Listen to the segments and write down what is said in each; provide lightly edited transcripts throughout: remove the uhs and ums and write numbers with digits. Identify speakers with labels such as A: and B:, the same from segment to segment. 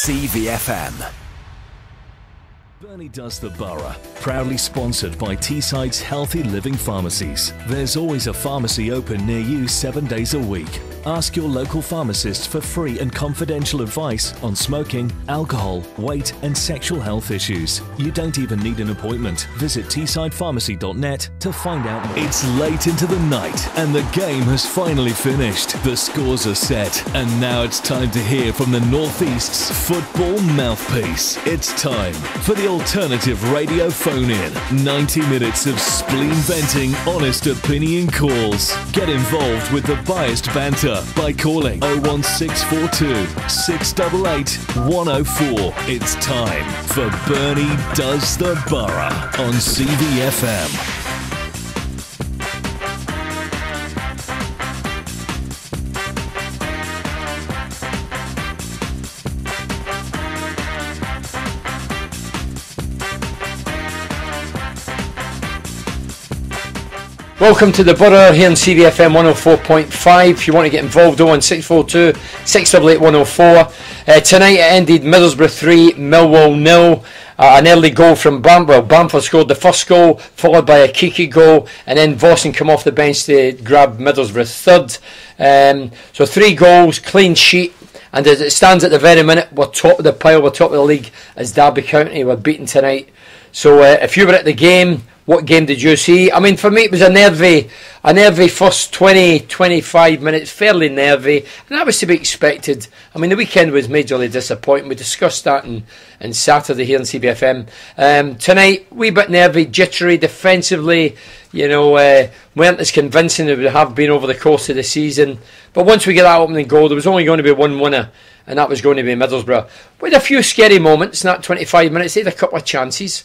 A: CVFM. Bernie Does the Borough, proudly sponsored by Teesside's Healthy Living Pharmacies. There's always a pharmacy open near you 7 days a week. Ask your local pharmacist for free and confidential advice on smoking, alcohol, weight and sexual health issues. You don't even need an appointment. Visit teessidepharmacy.net to find out more. It's late into the night and the game has finally finished. The scores are set and now it's time to hear from the Northeast's football mouthpiece. It's time for the Alternative Radio Phone-In. 90 minutes of spleen venting, honest opinion calls. Get involved with the biased banter by calling 01642 688 104. It's time for Bernie Does the Borough on CVFM.
B: Welcome to the Boro here on CVFM 104.5. If you want to get involved, 01642 688 104. Tonight it ended Middlesbrough 3, Millwall 0. An early goal from Bamford scored the first goal, followed by a Kiki goal, and then Vossen come off the bench to grab Middlesbrough third. So 3 goals, clean sheet, and as it stands at the very minute, we're top of the pile, we're top of the league as Derby County were beaten tonight. So if you were at the game, what game did you see? I mean, for me, it was a nervy first 20-25 minutes, fairly nervy, and that was to be expected. I mean, the weekend was majorly disappointing. We discussed that on Saturday here on CBFM. Tonight, wee bit nervy, jittery, defensively, weren't as convincing as we have been over the course of the season. But once we get that opening goal, there was only going to be one winner, and that was going to be Middlesbrough. We had a few scary moments in that 25 minutes. They had a couple of chances.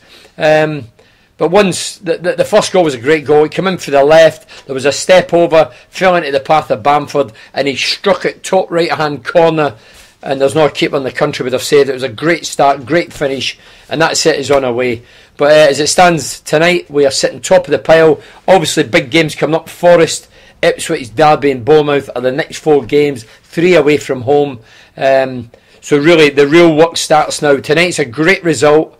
B: But once the first goal was a great goal, he came in for the left, there was a step over, fell into the path of Bamford, and he struck it top right hand corner, and there's no keeper in the country would have said it was a great start, great finish, and that set us on our way. But as it stands tonight, we are sitting top of the pile. Obviously big games coming up. Forest, Ipswich, Derby and Bournemouth are the next 4 games, 3 away from home. So really the real work starts now. Tonight's a great result.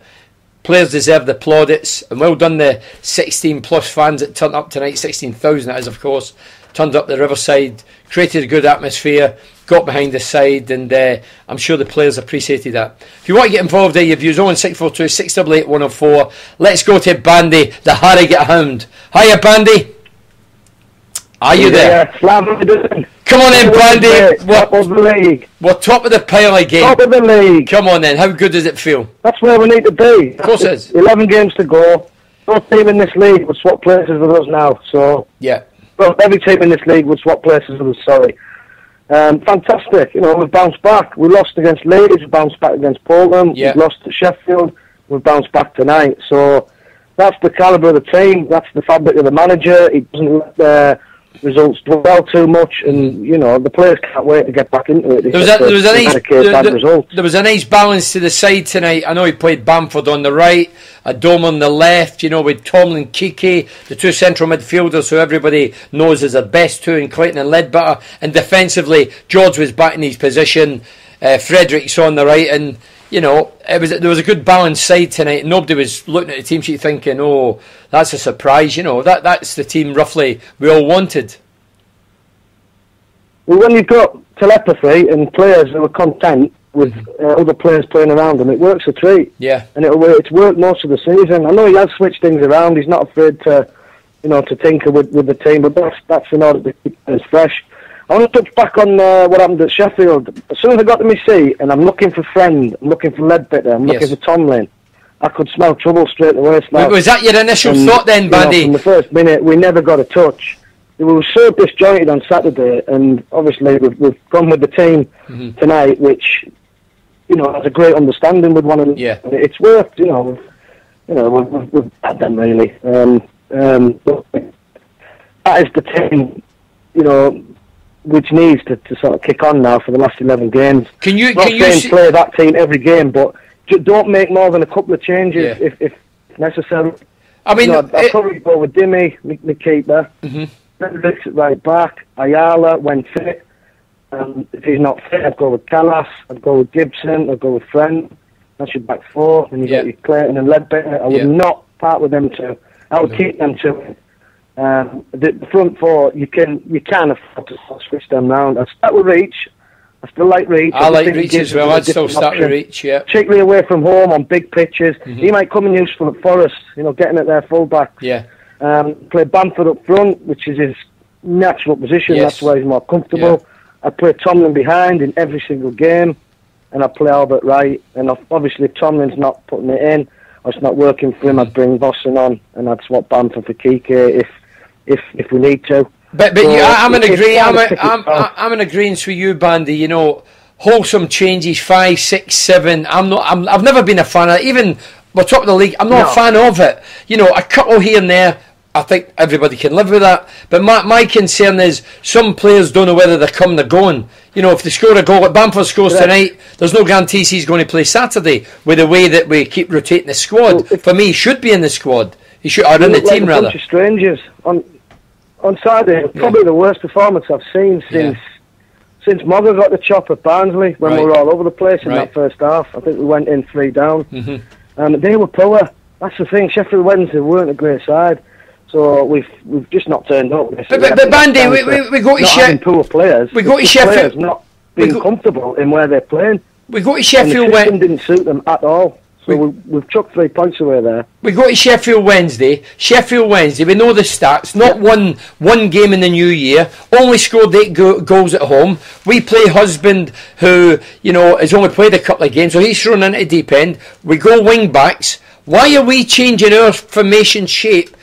B: Players deserve the plaudits, and well done the 16 plus fans that turned up tonight. 16,000 that is, of course, turned up the Riverside, created a good atmosphere, got behind the side, and I'm sure the players appreciated that. If you want to get involved there, you've used 01642 688 104. Let's go to Bandy, the Harrogate Hound. Hiya, Bandy. Are you there?
C: Slaven.
B: Come on in, Bandy.
C: Top of the league.
B: We're top of the pile again.
C: Top of the league.
B: Come on then. How good does it feel?
C: That's where we need to be.
B: Of course it is.
C: 11 games to go. No team in this league would swap places with us now. So
B: yeah.
C: Well, every team in this league would swap places with us. Sorry. Fantastic. We've bounced back. We lost against Leeds. We bounced back against Portland.
B: Yeah.
C: We lost to Sheffield. We've bounced back tonight. So that's the calibre of the team. That's the fabric of the manager. He doesn't let the results dwell too much, and the players can't wait to get back into it.
B: There was a nice balance to the side tonight. I know he played Bamford on the right, Adoma on the left, with Tomlin, Kiki, the 2 central midfielders who everybody knows as the best 2 in Clayton and Ledbetter, and defensively George was back in his position, Fredericks on the right, and there was a good balanced side tonight. Nobody was looking at the team sheet thinking, oh, that's a surprise. That's the team roughly we all wanted.
C: Well, when you've got telepathy and players who are content with other players playing around them, it works a treat.
B: Yeah.
C: And it's worked most of the season. I know he has switched things around. He's not afraid to tinker with the team, but that's in order to keep us fresh. I want to touch back on what happened at Sheffield. As soon as I got to my seat and I'm looking for Friend, I'm looking for Ledbetter, I'm looking for Tomlin, I could smell trouble straight away.
B: Was that your initial thought then, Bandy?
C: From the first minute, we never got a touch. We were so disjointed on Saturday, and obviously we've gone with the team tonight, which has a great understanding with one another.
B: Yeah.
C: It's worked. We've had them really. But that is the team. Which needs to sort of kick on now for the last 11 games. Can you play that team every game, but don't make more than a couple of changes if necessary.
B: I mean,
C: I'll probably go with Dimmy, the keeper. Fredericks at right back, Ayala when fit, If he's not fit, I'd go with Callas, I'd go with Gibson, I'd go with Friend. That's your back four. And you've got your Clayton and Ledbetter. I would not part with them two. I would keep them two. The front four, you can afford to switch them round. I'd start with Reach. I still like Reach.
B: I like Reach as well. I'd still start with Reach, yeah.
C: Particularly away from home on big pitches. He might come in useful at Forest, getting at their full-backs.
B: Yeah.
C: Play Bamford up front, which is his natural position.
B: Yes.
C: That's where he's more comfortable.
B: Yeah.
C: I play Tomlin behind in every single game, and I play Albert right. And obviously, if Tomlin's not putting it in, or it's not working for him, I'd bring Vossen on, and I'd swap Bamford for Kike if we need to.
B: But so I'm in agreement. I'm in agreement with you, Bandy. Wholesome changes, 5, 6, 7. I've never been a fan of it. Even we're top of the league. I'm not a fan of it. A couple here and there. I think everybody can live with that. But my concern is some players don't know whether they're coming or going. If they score a goal, like Bamford scores tonight, there's no guarantees he's going to play Saturday. With the way that we keep rotating the squad, for me, he should be in the squad. He should, or in the team rather.
C: Bunch of strangers on Saturday. Probably the worst performance I've seen since Mogger got the chop at Barnsley when we were all over the place in that first half. I think we went in 3 down. They were poor. That's the thing. Sheffield Wednesday weren't a great side. So we've just not turned up.
B: But Bandy, we go to Sheffield.
C: Poor players.
B: We go to Sheffield.
C: Not being comfortable in where they're playing.
B: We go to Sheffield.
C: And the system didn't suit them at all. So we've chucked 3 points away there. We
B: go to Sheffield Wednesday. We know the stats. Not one game in the new year. Only scored 8 goals at home. We play Husband, who has only played a couple of games, so he's thrown into deep end. We go wing backs. Why are we changing our formation shape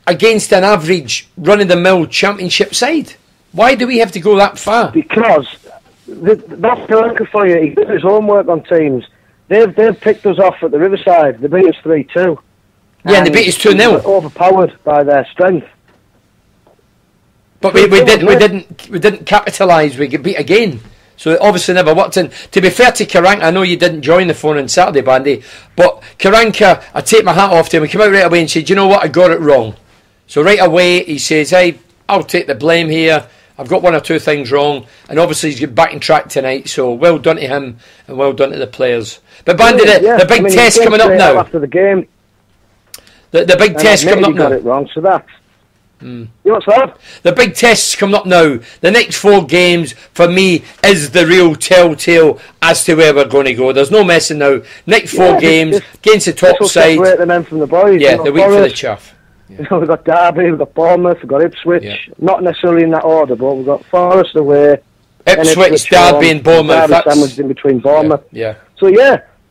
B: against an average run-of-the-mill championship side? Why do we have to go that far?
C: Because that's Karanka for you. He does his homework on teams. They've picked us off at the Riverside. They beat us 3-2.
B: Yeah, and they beat us 2-0.
C: Overpowered by their strength.
B: But we didn't capitalise. We get beat again. So it obviously never worked. And to be fair to Karanka, I know you didn't join the phone on Saturday, Bandy, but Karanka, I take my hat off to him. He came out right away and said, "You know what? I got it wrong." So right away he says, "Hey, I'll take the blame here. I've got 1 or 2 things wrong," and obviously he's back in track tonight. So well done to him and well done to the players. But Bandy, the big test coming up now.
C: After the game,
B: the big test coming up now.
C: Got it wrong, so that's. You know what's that?
B: The big test's coming up now. The next 4 games for me is the real telltale as to where we're going to go. There's no messing now. Next 4 games against the top side.
C: Separate the men from the boys.
B: Yeah, the week for the chaff.
C: Yeah. We've got Derby, we've got Bournemouth, we've got Ipswich. Yeah. Not necessarily in that order, but we've got Forest away.
B: Ipswich, Derby and Bournemouth.
C: Derby sandwiched in between Bournemouth.
B: Yeah.
C: So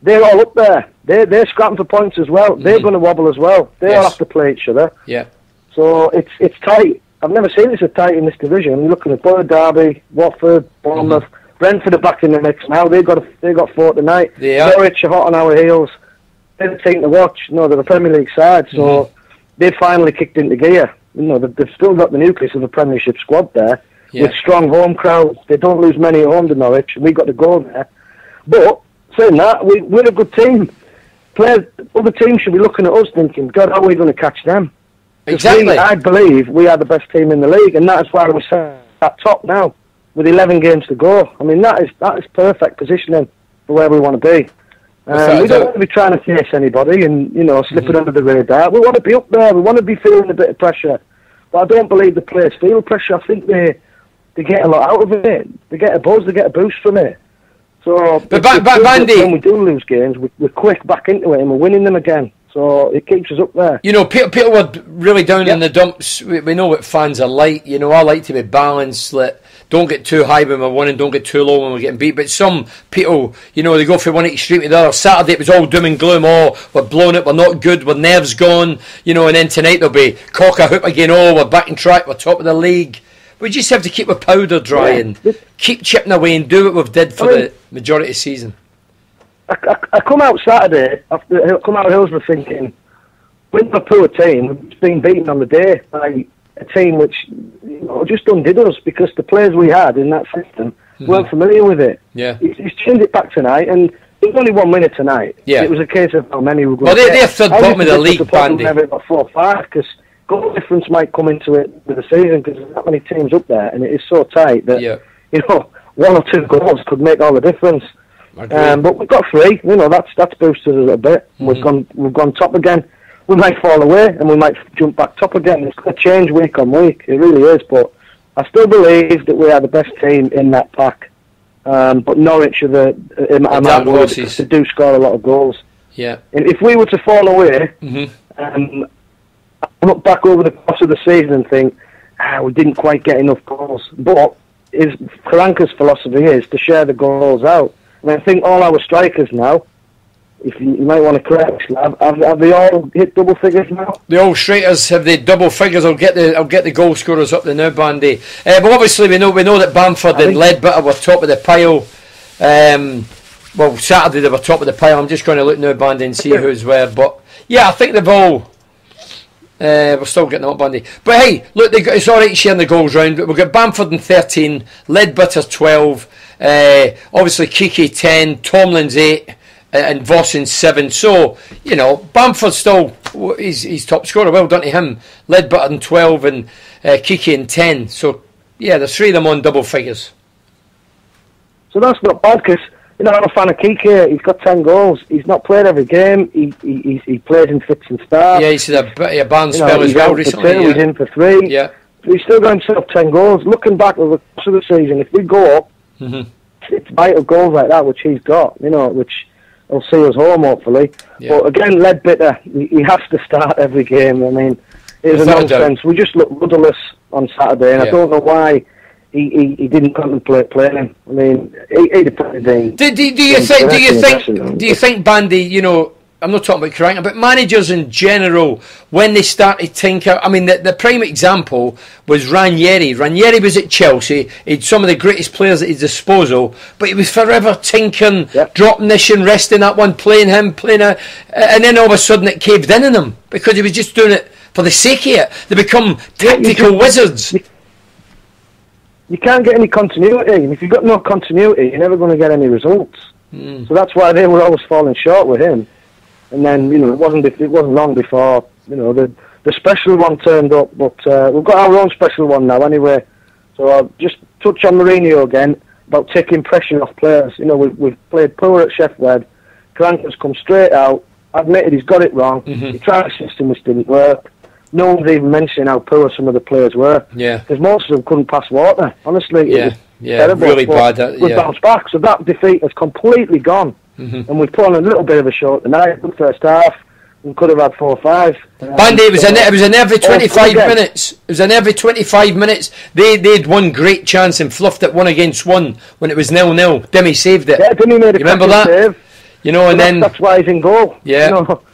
C: they're all up there. They're scrapping for points as well. They're going to wobble as well. They all have to play each other.
B: Yeah.
C: So it's tight. I've never seen it so tight in this division. You're looking at Boro, Derby, Watford, Bournemouth, Brentford are back in the mix now. They've got 4 tonight. Norwich are hot on our heels. They're the team to watch. No, they're the Premier League side, so they've finally kicked into gear. They've still got the nucleus of a Premiership squad there with strong home crowds. They don't lose many at home to Norwich, and we've got to go there. But saying that, we're a good team. Other teams should be looking at us thinking, God, how are we going to catch them?
B: Exactly.
C: I believe we are the best team in the league, and that is why we're at top now with 11 games to go. I mean, that is perfect positioning for where we want to be. We don't want to be trying to chase anybody and slipping under the radar. We want to be up there. We want to be feeling a bit of pressure, but I don't believe the players feel pressure. I think they get a lot out of it. They get a buzz. They get a boost from it. So,
B: but Bandy,
C: when we do lose games, we're quick back into it and we're winning them again. So it keeps us up there.
B: People were really down in the dumps. We know what fans are like. I like to be balanced. Don't get too high when we're winning, don't get too low when we're getting beat. But some people, they go from one extreme to the other. Saturday it was all doom and gloom. Oh, we're blowing it, we're not good, we're nerves gone. And then tonight there'll be cock a hoop again. Oh, we're back in track, we're top of the league. We just have to keep our powder dry and keep chipping away and do what we've did for the majority of the season.
C: I come out Saturday, I come out of Hillsborough thinking, we're a poor team, we've been beaten on the day by a team which just undid us because the players we had in that system weren't familiar with it.
B: Yeah.
C: He's changed it back tonight, and there's only 1 winner tonight. Yeah. It was a case of how many were going to
B: they're third bottom of the league, Bandy.
C: Maybe got 4 or 5, because goal difference might come into it with the season because there's not many teams up there, and it is so tight that, one or two goals could make all the difference. But we've got 3. That's boosted us a little bit.
B: Mm-hmm.
C: We've gone top again. We might fall away and we might jump back top again. It's going to change week on week. It really is. But I still believe that we are the best team in that pack. But Norwich are they do score a lot of goals.
B: Yeah.
C: And if we were to fall away,
B: Mm-hmm.
C: I look back over the course of the season and think, we didn't quite get enough goals. But Karanka's philosophy is to share the goals out. And I think all our strikers now, if you might want to correct, have they all hit double figures now?
B: The old strikers have the double figures. I'll get the goal scorers up there now, Bandy. But obviously we know that Bamford and Ledbetter were top of the pile. Well, Saturday they were top of the pile. I'm just going to look now, Bandy, and see who's where. But yeah, I think they've all. We're still getting up, Bandy. But hey, look, it's all right sharing the goals round. But we've got Bamford in 13, Ledbetter 12, obviously Kiki 10, Tomlin's 8. And Voss in 7. So, Bamford's still he's top scorer. Well done to him. Ledbetter in 12 and Kiki in 10. So, yeah, there's 3 of them on double figures.
C: So that's not bad because, I'm a fan of Kiki. He's got 10 goals. He's not played every game. He plays in fits and starts.
B: Yeah, he's had a bad spell as well recently.
C: Yeah. He's in for 3.
B: Yeah.
C: He's still got himself 10 goals. Looking back over the course of the season, if we go up, it's vital goals like that which he's got, which will see us home, hopefully. Yeah. But again, Ledbetter, he has to start every game. I mean, it's a nonsense. We just looked rudderless on Saturday, and I don't know why he didn't contemplate playing him. I mean, he'd have been. Do
B: you think, Bandy? I'm not talking about Karanka, but managers in general, when they start to tinker. I mean, the prime example was Ranieri. Ranieri was at Chelsea. He had some of the greatest players at his disposal, but he was forever tinkering, dropping this and resting that one, playing him, and then all of a sudden it caved in on him because he was just doing it for the sake of it. They become tactical wizards.
C: You can't get any continuity, and if you've got no continuity, you're never going to get any results. So that's why they were always falling short with him. And then, it wasn't long before, the special one turned up. But we've got our own special one now anyway. So I'll just touch on Mourinho again about taking pressure off players. We've played poor at Sheffield. Karanka's come straight out, admitted he's got it wrong. He tried a system which didn't work. No one's even mentioning how poor some of the players were. Yeah. Because most of them couldn't pass water. Honestly, it was terrible.
B: Really bad.
C: We've bounced back. So that defeat has completely gone. And we've put on a little bit of a show tonight. The first half, we could have had 4 or 5.
B: Bandy, it was in every 25 minutes. It was in every 25 minutes. They'd one great chance and fluffed it 1 against 1 when it was 0-0. Demi saved it.
C: Yeah, Demi made a
B: remember that?
C: Save.
B: And then
C: that's why he's in goal.
B: Yeah,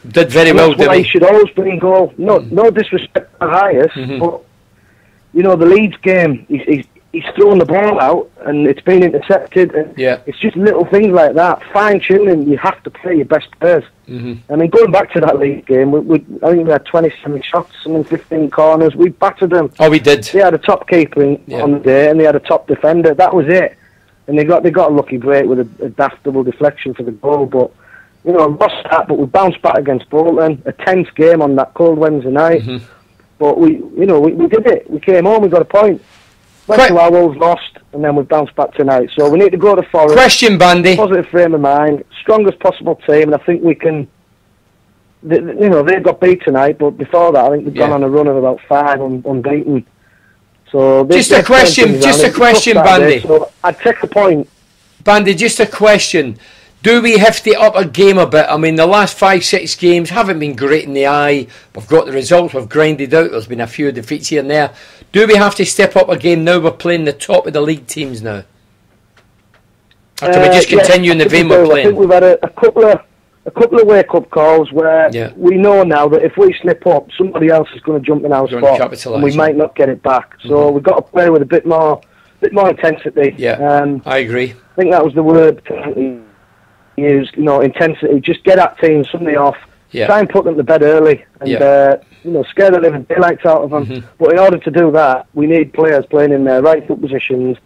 B: did very well.
C: That's why he should always be in goal. No disrespect to highest, but the Leeds game, he's thrown the ball out and it's been intercepted. And it's just little things like that. Fine tuning. You have to play your best players. I mean, going back to that Leeds game, I think we had 27 shots and 15 corners. We battered them.
B: Oh, we did.
C: They had a top keeper on the day, and they had a top defender. That was it. And they got a lucky break with a daft double deflection for the goal. But lost that. But we bounced back against Bolton. A tense game on that cold Wednesday night. But we did it. We came home. We got a point. Went to our Wolves, lost, and then we've bounced back tonight. So we need to go to Forest.
B: Question, Bandy.
C: Positive frame of mind, strongest possible team, and I think we can. They've got beat tonight, but before that, I think they've gone on a run of about 5 unbeaten. So just a question,
B: Bandy.
C: So I'd take a point.
B: Bandy, just a question. Do we have to up our game a bit? I mean, the last 5-6 games haven't been great in the eye. We've got the results, we've grinded out. There's been a few defeats here and there. Do we have to step up our game now? We're playing the top of the league teams now. Or can we just continue in the vein we're playing?
C: I think we've had a couple of wake-up calls where we know now that if we slip up, somebody else is going to jump in our spot, and we might not get it back. So we've got to play with a bit more intensity.
B: Yeah, I agree.
C: I think that was the word used. Intensity. Just get that team Sunday off. Yeah. Try and put them to bed early, and scare the living daylights out of them. But in order to do that, we need players playing in their right foot positions,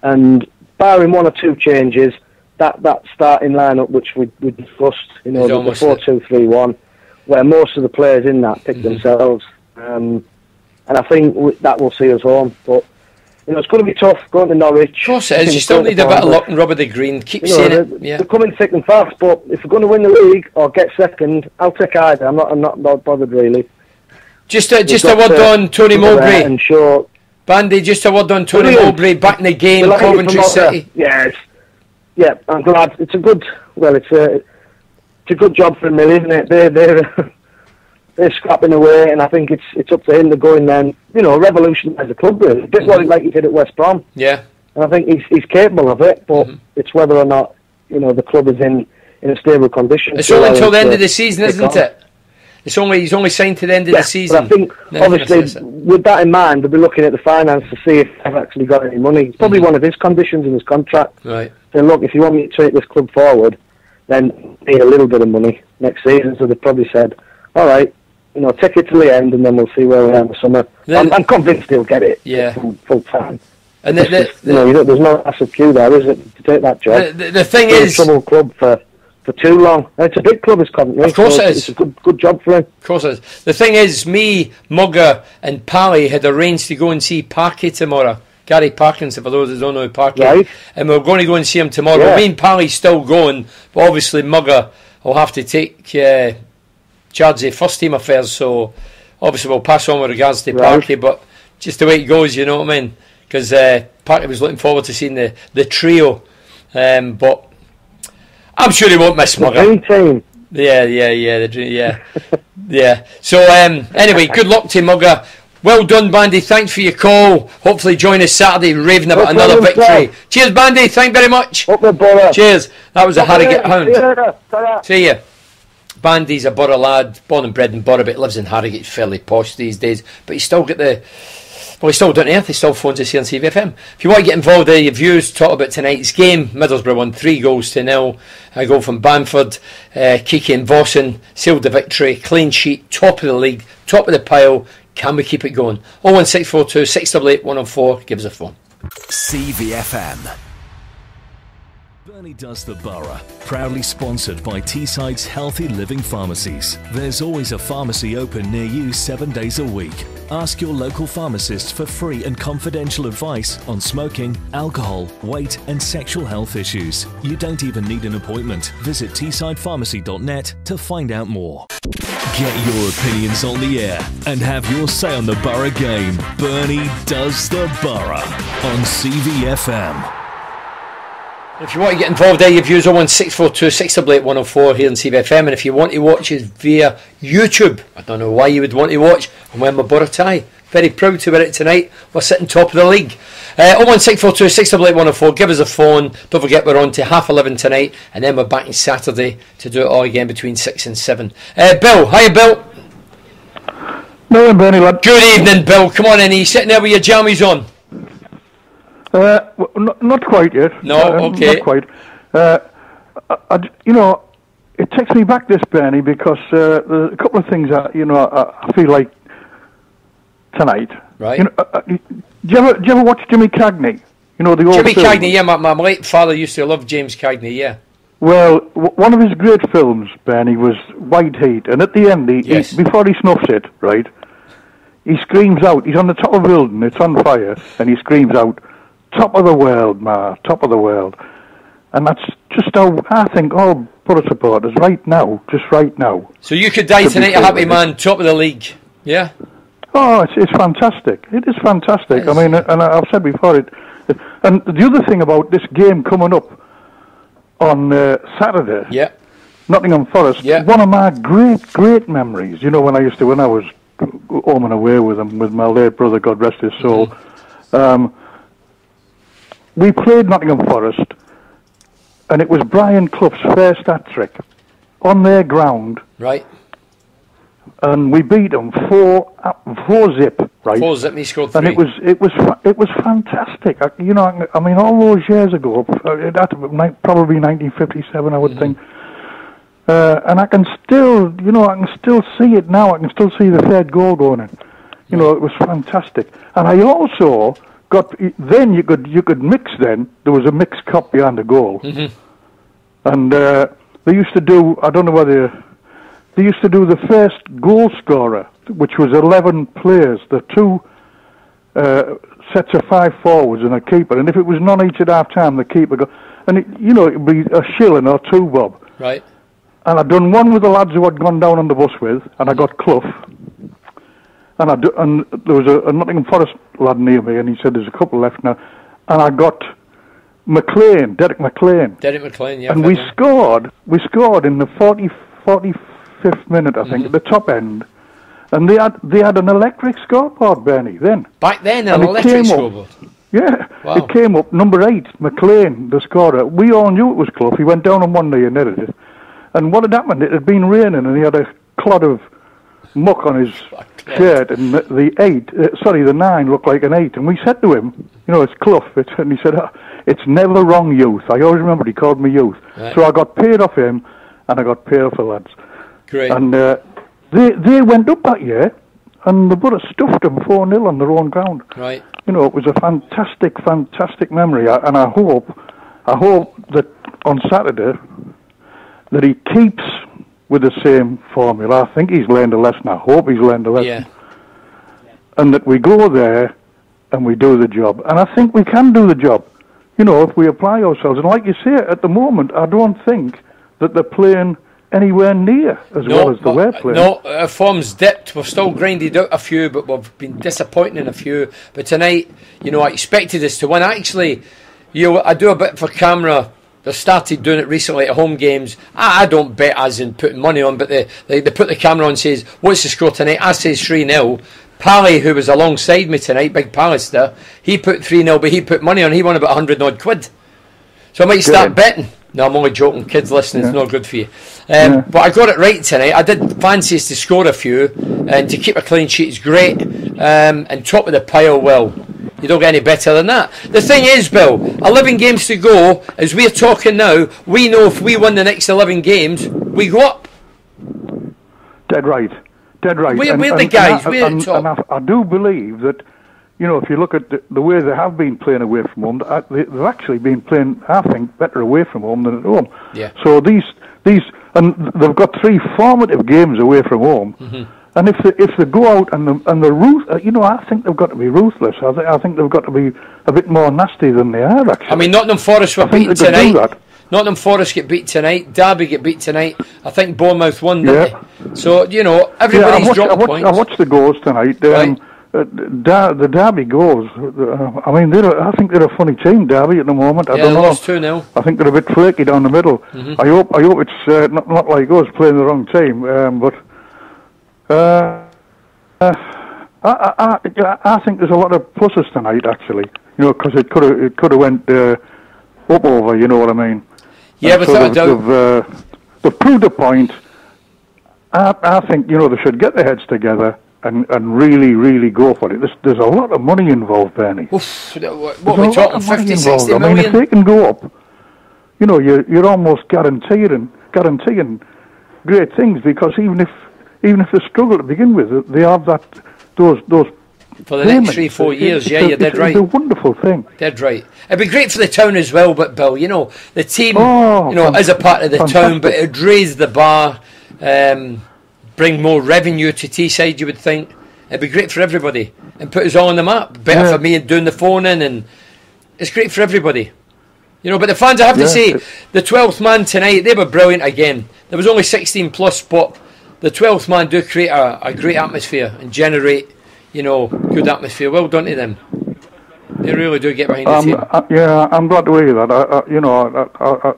C: and barring 1 or 2 changes, that starting lineup which we discussed, the 4-2-3-1, where most of the players in that pick themselves, and I think that will see us home. But it's going to be tough going to Norwich.
B: Of course it is. You still need a bit of luck and rubber the green. Keep saying it.
C: They're coming thick and fast. But if we're going to win the league or get second, I'll take either. I'm not bothered really.
B: Just a word on Tony Mowbray.
C: And sure.
B: Bandy, just a word on Tony Mowbray back in the game, Coventry City.
C: Yes. Yeah, I'm glad. It's a good job for him, really, isn't it? They're scrapping away, and I think it's up to him to go in there and, revolutionise the club, really. A bit like he did at West Brom.
B: Yeah.
C: And I think he's capable of it, but it's whether or not, the club is in a stable condition.
B: It's only until the end of the season, isn't it? He's only signed to the end of the season.
C: But I think, obviously, with that in mind, they'll be looking at the finance to see if they've actually got any money. It's probably one of his conditions in his contract.
B: Right.
C: So look, if you want me to take this club forward, then need a little bit of money next season. So they probably said, all right, take it to the end, and then we'll see where we are in the summer. I'm convinced he'll get it.
B: Yeah.
C: Full time.
B: And
C: there's no massive queue there, is it, to take that job?
B: The thing is,
C: it's a trouble club for too long. And it's a big club, as Coventry.
B: Of course it is.
C: It's a good job for him.
B: Of course it is. The thing is, me, Mugger and Pally had arranged to go and see Parky tomorrow. Gary Parkinson, for those that don't know Parky.
C: Right.
B: And we're going to go and see him tomorrow.
C: Yeah.
B: Me and Pally's still going, but obviously Mugger will have to take charge of first team affairs, so obviously we'll pass on with regards to Parky, but just the way it goes, you know what I mean? Because Parky was looking forward to seeing the trio, but I'm sure he won't miss Mugger.
C: The dream team.
B: Yeah. So anyway, good luck to Mugger. Well done, Bandy. Thanks for your call. Hopefully join us Saturday raving about another victory. Cheers, Bandy. Thank you very much.
C: Up the Boro.
B: Cheers. That was a Harrogate Hound.
C: See
B: you. Bandy's a Boro lad, born and bred in Boro, but lives in Harrogate, fairly posh these days. But he's still got he's still down to earth. He still phones us here on CVFM. If you want to get involved in your views, talk about tonight's game. Middlesbrough won 3-0. A goal from Bamford. Kiki and Vossen sealed the victory. Clean sheet, top of the league, top of the pile. Can we keep it going? 01642 688 104. Give us a phone.
A: CVFM. Bernie Does the Borough, proudly sponsored by Teesside's Healthy Living Pharmacies. There's always a pharmacy open near you 7 days a week. Ask your local pharmacist for free and confidential advice on smoking, alcohol, weight and sexual health issues. You don't even need an appointment. Visit teessidepharmacy.net to find out more. Get your opinions on the air and have your say on the Borough game. Bernie Does the Borough on CVFM.
B: If you want to get involved there, your views are 01642 688 104 here on CVFM. And if you want to watch us via YouTube, I don't know why you would want to watch, I'm wearing my Boro tie. Very proud to wear it tonight. We're sitting top of the league. 01642 688 104. Give us a phone. Don't forget we're on to 11:30 tonight, and then we're back on Saturday to do it all again between 6 and 7. Bill, hiya Bill.
D: Morning, Bernie, lad.
B: Good evening, Bill. Come on in. Are you sitting there with your jammies on?
D: Not quite yet.
B: No, okay.
D: Not quite. It takes me back, this, Bernie, because there's a couple of things that I feel like tonight.
B: Right.
D: Do you ever watch Jimmy Cagney? The old
B: Jimmy
D: film?
B: Cagney, yeah. My late father used to love James Cagney, yeah.
D: Well, one of his great films, Bernie, was White Heat, and at the end, before he snuffs it, right, he screams out. He's on the top of a building, it's on fire, and he screams out, "Top of the world, ma, top of the world." And that's just how I think all Boro supporters right now.
B: So you could die tonight a happy man, top of the league, yeah?
D: Oh, it's fantastic. It is fantastic. I mean, and I've said before, and the other thing about this game coming up on Saturday,
B: yeah,
D: Nottingham Forest,
B: yeah,
D: one of my great memories, when I was home and away with him, with my late brother, God rest his soul, we played Nottingham Forest, and it was Brian Clough's first hat-trick on their ground.
B: Right.
D: And we beat them 4-0, right?
B: 4-0, and he scored 3.
D: And it was fantastic. I mean, all those years ago, it had to be probably 1957, I would think. And I can still see it now. I can still see the third goal going in. It was fantastic. And I also then you could mix. Then there was a mixed cup behind the goal, and they used to do. I don't know whether they used to do the first goal scorer, which was 11 players. The two sets of 5 forwards and a keeper, and if it was none each at half time, the keeper go, and it'd be a shilling or 2 bob.
B: Right.
D: And I'd done one with the lads who I'd gone down on the bus with, and I got Clough. And there was a Nottingham Forest lad near me, and he said, there's a couple left now. And I got Derek McLean.
B: Yeah.
D: And we scored in the 45th minute, I think, at the top end. And they had an electric scoreboard, Bernie, then.
B: Back then, an electric scoreboard?
D: Yeah.
B: Wow.
D: It came up, number 8, McLean, the scorer. We all knew it was Clough. He went down on one knee and netted it. And what had happened, it had been raining, and he had a clod of muck on his shirt, and the 9 looked like an 8. And we said to him, it's Clough. And he said, it's never wrong, youth. I always remember he called me youth. Right. So I got paid off him, and I got paid off the lads.
B: Great.
D: And they went up that year, and the Boro stuffed them 4-0 on their own ground.
B: Right.
D: It was a fantastic, fantastic memory. And I hope that on Saturday that he keeps with the same formula. I think he's learned a lesson. I hope he's learned a lesson.
B: Yeah.
D: And that we go there and we do the job. And I think we can do the job, if we apply ourselves. And like you say, at the moment, I don't think that they're playing anywhere near as well as they were playing.
B: No, our form's dipped. We've still grinded out a few, but we've been disappointing in a few. But tonight, I expected us to win. Actually, I do a bit for camera. They started doing it recently at home games. I don't bet as in putting money on, but they put the camera on and says, what's the score tonight? I says 3-0. Pally, who was alongside me tonight, Big Pallister, he put 3-0, but he put money on. He won about 100 odd quid. So I might start betting. No, I'm only joking. Kids listening, it's not good for you. But I got it right tonight. I did fancy us to score a few, and to keep a clean sheet is great. And top of the pile, well, you don't get any better than that. The thing is, Bill, 11 games to go. As we're talking now, we know if we win the next 11 games, we go up.
D: Dead right.
B: We're the guys. We're at top.
D: And I do believe that, if you look at the way they have been playing away from home, they've actually been playing, I think, better away from home than at home.
B: Yeah.
D: So these, and they've got 3 formative games away from home. Mm-hmm. And if they go out and the I think they've got to be ruthless. I think they've got to be a bit more nasty than they are, actually.
B: I mean, Nottingham Forest were beaten tonight. Nottingham Forest get beat tonight. Derby get beat tonight. I think Bournemouth won, didn't they? So, everybody's dropping points.
D: I watched the goals tonight. The Derby goals. I think they're a funny team, Derby, at the moment. I don't know.
B: Lost 2-0.
D: I think they're a bit flaky down the middle. Mm-hmm. I hope it's not like us playing the wrong team. But I think there's a lot of pluses tonight, actually. Because it could have went up over. You know what I mean?
B: Yeah, but
D: they've proved a point. I think they should get their heads together and really, really go for it. There's a lot of money involved, Bernie.
B: Oof, what are we talking? 50, 60 million?
D: I mean, if they can go up, you're almost guaranteeing great things, because even if they struggle to begin with, they have those
B: for the next 3-4 years. You're dead right.
D: It's a wonderful thing.
B: Dead right. It'd be great for the town as well, but Bill, the team, is a part of the town, but it'd raise the bar, bring more revenue to Teesside, you would think. It'd be great for everybody and put us all on the map. Better for me doing the phone-in, and it's great for everybody. But the fans, I have to say, the 12th man tonight, they were brilliant again. There was only 16 plus, but the 12th man do create a great atmosphere and generate, good atmosphere. Well done to them. They really do get behind the team.
D: I'm glad to hear that.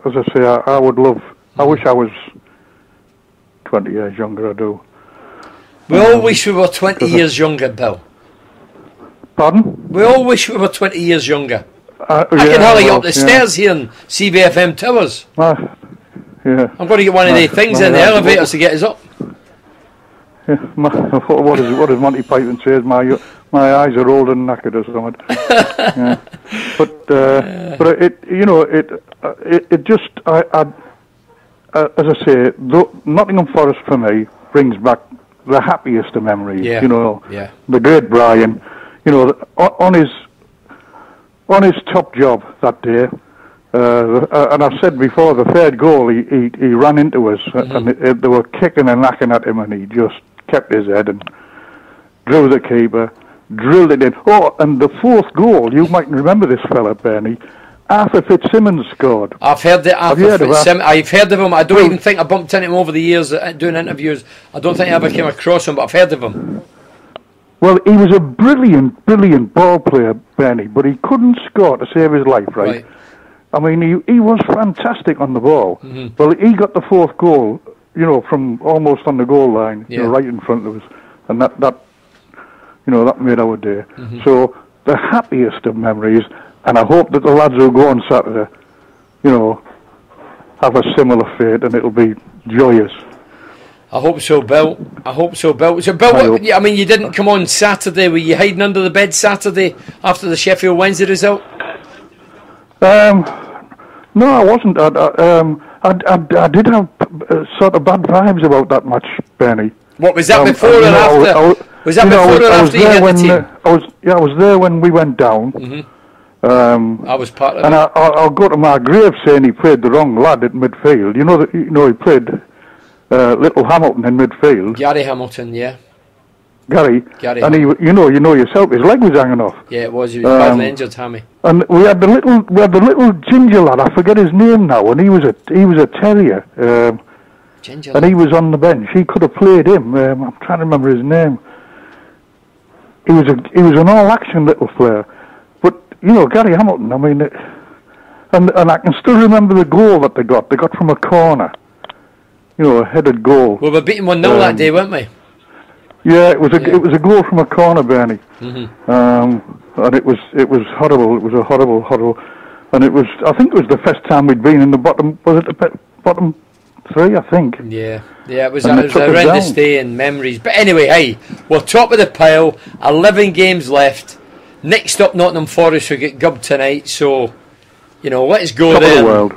D: As I say, I would love. I wish I was 20 years younger. I do.
B: We all wish we were 20 years younger, Bill.
D: Pardon?
B: We all wish we were 20 years younger. I can hardly get up the stairs here in CVFM Towers. I'm going to get one of the things in the elevators to get us up.
D: Yeah, what does Monty Python say? My eyes are old and knackered or something. Yeah. But it just as I say, Nottingham Forest for me brings back the happiest of memories.
B: Yeah.
D: The great Brian, on his top job that day. And I've said before, the third goal, he ran into us, and they were kicking and knocking at him, and he just kept his head and drew the keeper. drilled it in. Oh, and the fourth goal, you might remember this fella, Bernie. Arthur Fitzsimmons scored.
B: I've heard that.
D: Have you heard of that?
B: I've heard of him. I don't even think I bumped into him over the years doing interviews. I don't think I ever came across him, but I've heard of him.
D: Well, he was a brilliant ball player, Bernie, but he couldn't score to save his life, right? I mean, he was fantastic on the ball.
B: Mm-hmm.
D: Well, he got the fourth goal, from almost on the goal line, right in front of us, and that made our day.
B: Mm-hmm.
D: So the happiest of memories, and I hope that the lads who go on Saturday, have a similar fate, and it'll be joyous.
B: I hope so, Bill. So, Bill, I mean, you didn't come on Saturday. Were you hiding under the bed Saturday after the Sheffield Wednesday result?
D: No, I wasn't. I did have sort of bad vibes about that match, Bernie.
B: What was that before or after? Was that before or after you hit the team?
D: I was there when we went down.
B: Mm-hmm. I was part of it.
D: And I'll go to my grave saying he played the wrong lad at midfield. He played Little Hamilton in midfield.
B: Gary Hamilton, yeah.
D: Gary and he, you know yourself, his leg was hanging off.
B: Yeah, it was. He was badly injured, Hammy.
D: And we had the little ginger lad. I forget his name now. And he was a terrier.
B: Ginger.
D: And he was on the bench. He could have played him. I'm trying to remember his name. He was an all-action little player. But Gary Hamilton. I mean, and I can still remember the goal that they got. They got from a corner. A headed goal.
B: We were beating 1-0 that day, weren't we?
D: Yeah, it was a goal from a corner, Bernie.
B: Mm-hmm.
D: And it was horrible. It was a horrible, and I think it was the first time we'd been in the bottom. Was it the bottom three? I think.
B: Yeah, it was a horrendous day in memories. But anyway, hey, we're top of the pile. 11 games left. Next up, Nottingham Forest who get gubbed tonight. So, let's go
D: top
B: there.
D: Of the world.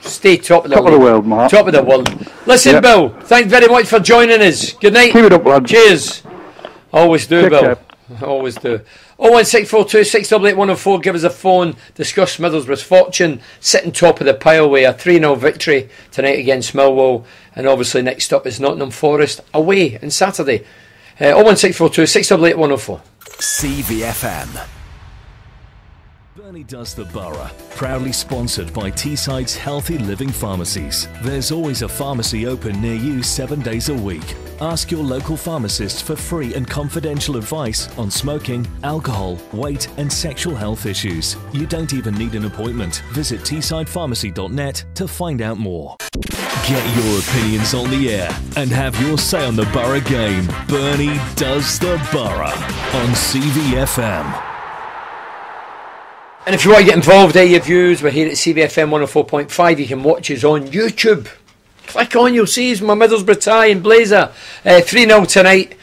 B: Stay top of the
D: world, Mark.
B: Top of the world. Listen, Bill, thanks very much for joining us. Good night.
D: Keep it up, lad.
B: Cheers. Always do,
D: Take
B: Bill.
D: care.
B: Always do. 01642 688 104. Give us a phone. Discuss Middlesbrough's fortune. Sitting top of the pile with a 3-0 victory tonight against Millwall. And obviously next up is Nottingham Forest away on Saturday. 01642 688 104.
A: CVFM. Bernie Does the Borough, proudly sponsored by Teesside's Healthy Living Pharmacies. There's always a pharmacy open near you 7 days a week. Ask your local pharmacist for free and confidential advice on smoking, alcohol, weight and sexual health issues. You don't even need an appointment. Visit teessidepharmacy.net to find out more. Get your opinions on the air and have your say on the Borough game. Bernie Does the Borough on CVFM.
B: And if you want to get involved, your views, we're here at CVFM 104.5. You can watch us on YouTube. Click on, you'll see us, my Middlesbrough tie and blazer. 3-0 tonight.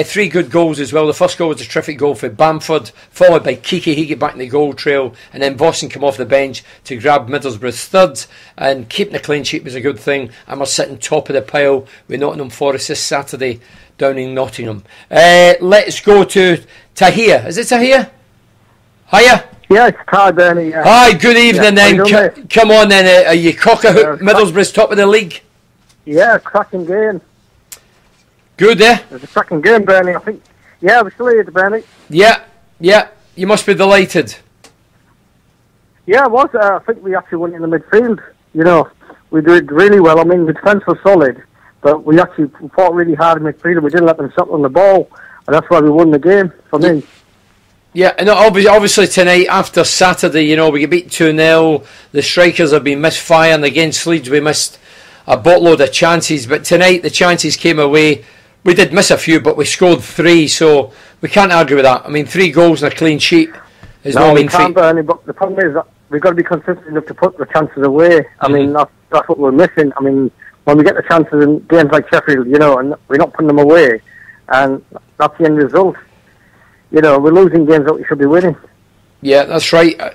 B: 3 good goals as well. The first goal was a terrific goal for Bamford, followed by Kiki. He get back in the goal trail, and then Boston come off the bench to grab Middlesbrough's third. And keeping a clean sheet was a good thing. And we're sitting top of the pile with Nottingham Forest this Saturday down in Nottingham. Let's go to Tahir. Is it Tahir? Hiya.
C: Yeah, it's Ty, Bernie. Yeah.
B: Hi, good evening then. Come on then. Are you cock-a-hoop? Middlesbrough's top of the league?
C: Yeah, cracking game.
B: Good, eh?
C: It was a cracking game, Bernie, I think. Yeah, we're still here, Bernie.
B: Yeah. You must be delighted.
C: Yeah, it was. I think we actually won in the midfield. We did really well. I mean, the defence was solid, but we actually fought really hard in midfield and we didn't let them settle on the ball. And that's why we won the game, for me.
B: Yeah, and obviously tonight, after Saturday, we get beat 2-0. The strikers have been misfiring. Against Leeds, we missed a boatload of chances. But tonight, the chances came away. We did miss a few, but we scored 3, so we can't argue with that. I mean, 3 goals and a clean sheet is no mean feat.
C: Bernie, but the problem is that we've got to be consistent enough to put the chances away. I mean, that's what we're missing. I mean, when we get the chances in games like Sheffield, and we're not putting them away, and that's the end result. We're losing games that we should be winning.
B: Yeah, that's right.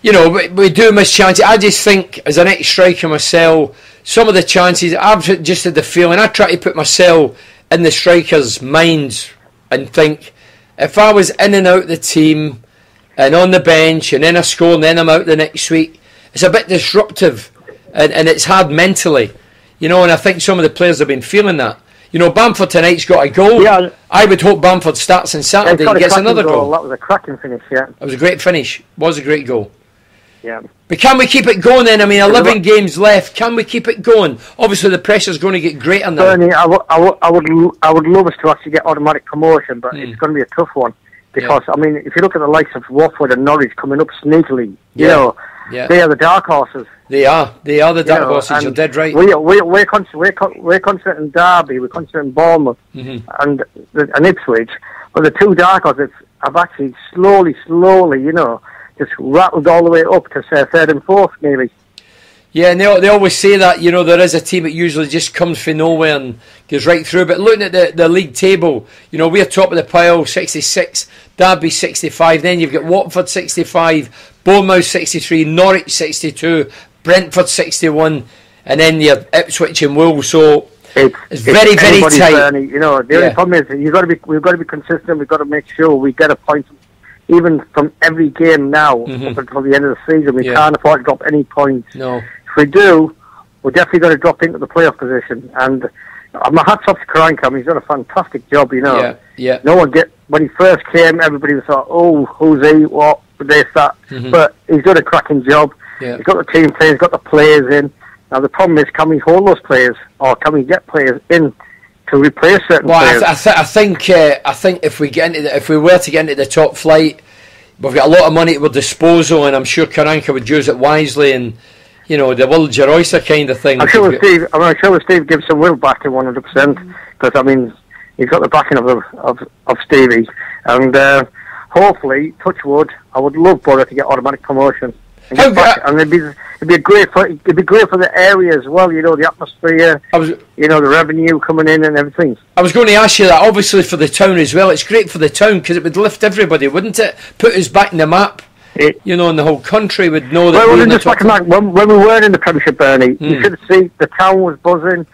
B: We do miss chances. I just think, as an ex-striker myself, some of the chances, I've just had the feeling, I try to put myself in the strikers' minds and think, if I was in and out the team and on the bench and then I score and then I'm out the next week, it's a bit disruptive and it's hard mentally. And I think some of the players have been feeling that. You know, Bamford tonight's got a goal.
C: Yeah.
B: I would hope Bamford starts on Saturday and gets another goal.
C: That was a cracking finish, yeah.
B: It was a great finish. It was a great goal.
C: Yeah.
B: But can we keep it going then? I mean, 11 games left. Can we keep it going? Obviously, the pressure's going to get greater now.
C: Bernie, I would love us to actually get automatic promotion, but it's going to be a tough one. Because, I mean, if you look at the likes of Watford and Norwich coming up sneakily, you know, they are the dark horses.
B: They are the dark horses. You're dead right.
C: We're concentrating Derby, we're concentrating Bournemouth and Ipswich, but the two dark horses have actually slowly, you know, just rattled all the way up to say third and fourth nearly.
B: Yeah, and they always say that, you know, there is a team that usually just comes from nowhere and goes right through. But looking at the league table, you know, we're top of the pile, 66, Derby 65, then you've got Watford 65, Bournemouth 63, Norwich 62, Brentford 61, and then you're Ipswich and Wolves. So it's very, very tight.
C: You know, the only problem is we've got to be consistent. We've got to make sure we get a point, even from every game now up until the end of the season. We can't afford to drop any points.
B: No.
C: If we do, we're definitely going to drop into the playoff position. And my hat's off to Karanka. I mean, he's done a fantastic job, you know.
B: Yeah.
C: No one when he first came, everybody was like, oh, who's he, what, this, that. But he's done a cracking job. Yeah. He's got the team players, he's got the players in. Now the problem is, can we hold those players, or can we get players in to replace certain players?
B: I think if we were to get into the top flight, we've got a lot of money at our disposal, and I'm sure Karanka would use it wisely, and you know, the Will Jeroisa kind of thing. I'm sure
C: Steve Gibson will back him 100%, because I mean he's got the backing of Stevie, and hopefully, touch wood, I would love Boro to get automatic promotion. And it'd be great for the area as well. You know, the atmosphere. You know, the revenue coming in and everything.
B: I was going to ask you that. Obviously, for the town as well, it's great for the town because it would lift everybody, wouldn't it? Put us back in the map. You know, and the whole country would know that.
C: Well, just like when we weren't in the Premiership, Bernie, you should see the town was buzzing.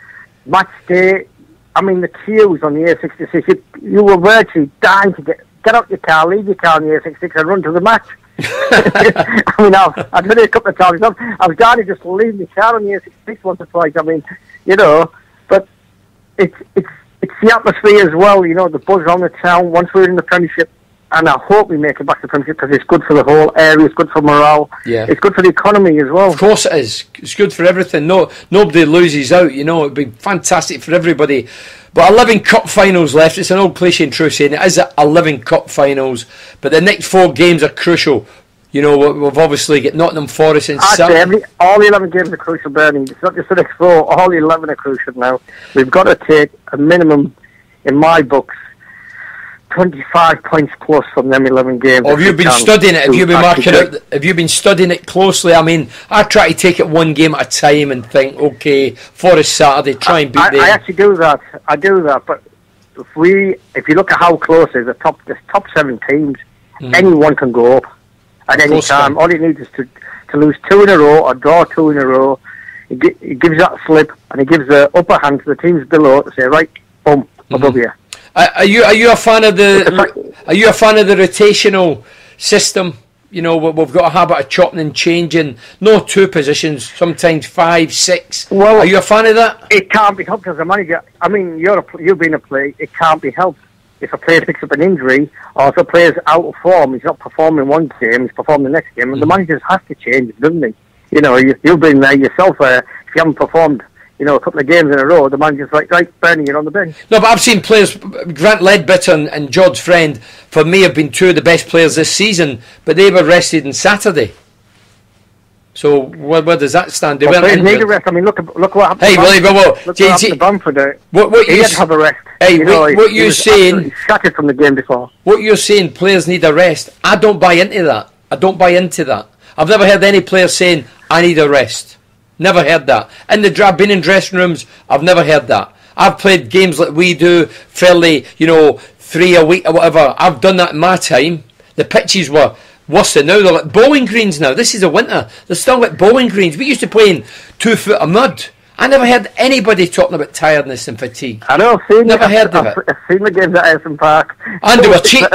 C: Match day. I mean, the queues on the A66. You were virtually dying to get out your car, leave your car on the A66, and run to the match. I mean, I've done it a couple of times. I was dying to just leave my car on the A66 once or twice. I mean, you know, but it's the atmosphere as well. You know, the buzz on the town once we're in the Premiership, and I hope we make it back to the Premiership because it's good for the whole area. It's good for morale. Yeah, it's good for the economy as well.
B: Of course, it is. It's good for everything. Nobody loses out. You know, it'd be fantastic for everybody. But 11 cup finals left. It's an old cliche and true saying it is 11 cup finals. But the next 4 games are crucial. You know, we've obviously got Nottingham Forest and
C: Saturday. All the 11 games are crucial, Bernie. It's not just the next 4. All the 11 are crucial now. We've got to take a minimum, in my books, 25 points plus from them 11 games.
B: Have you been studying it? Have you been marking out? Have you been studying it closely? I mean, I try to take it one game at a time and think, okay, Forest Saturday, try and beat them.
C: I actually do that. I do that, but if you look at how close it is, the top 7 teams, anyone can go up at any time. All you need is to lose 2 in a row or draw 2 in a row. It gives that slip, and it gives the upper hand to the teams below to say, right, boom, above you.
B: Are you a fan of the rotational system? You know, we've got a habit of chopping and changing. No 2 positions, sometimes 5, 6. Well, are you a fan of that?
C: It can't be helped as a manager. I mean, you've been a player. It can't be helped if a player picks up an injury or if a player's out of form. He's not performing one game, he's performing the next game, and the manager has to change it, doesn't he? You know, you've been there yourself. If you haven't performed, you know, a couple of games in a row, the manager's like, right, Bernie, you're on the bench.
B: No, but I've seen players, Grant Ledbetter and George Friend, for me, have been 2 of the best players this season, but they were rested on Saturday. So where does that stand? They
C: players need a rest. I mean, look what happened.
B: Hey, Willie, but what?
C: Look what happened to Bamford. He had to have a rest.
B: Hey, what you're saying?
C: Shattered from the game before.
B: What you're saying? Players need a rest. I don't buy into that. I've never heard any player saying I need a rest. Never heard that. I've been in dressing rooms, I've never heard that. I've played games like we do, fairly, 3 a week or whatever. I've done that in my time. The pitches were worse than now. They're like bowling greens now. This is the winter. They're still like bowling greens. We used to play in 2 foot of mud. I never heard anybody talking about tiredness and fatigue.
C: I know, I've seen the games at Ayson Park.
B: And they were cheap.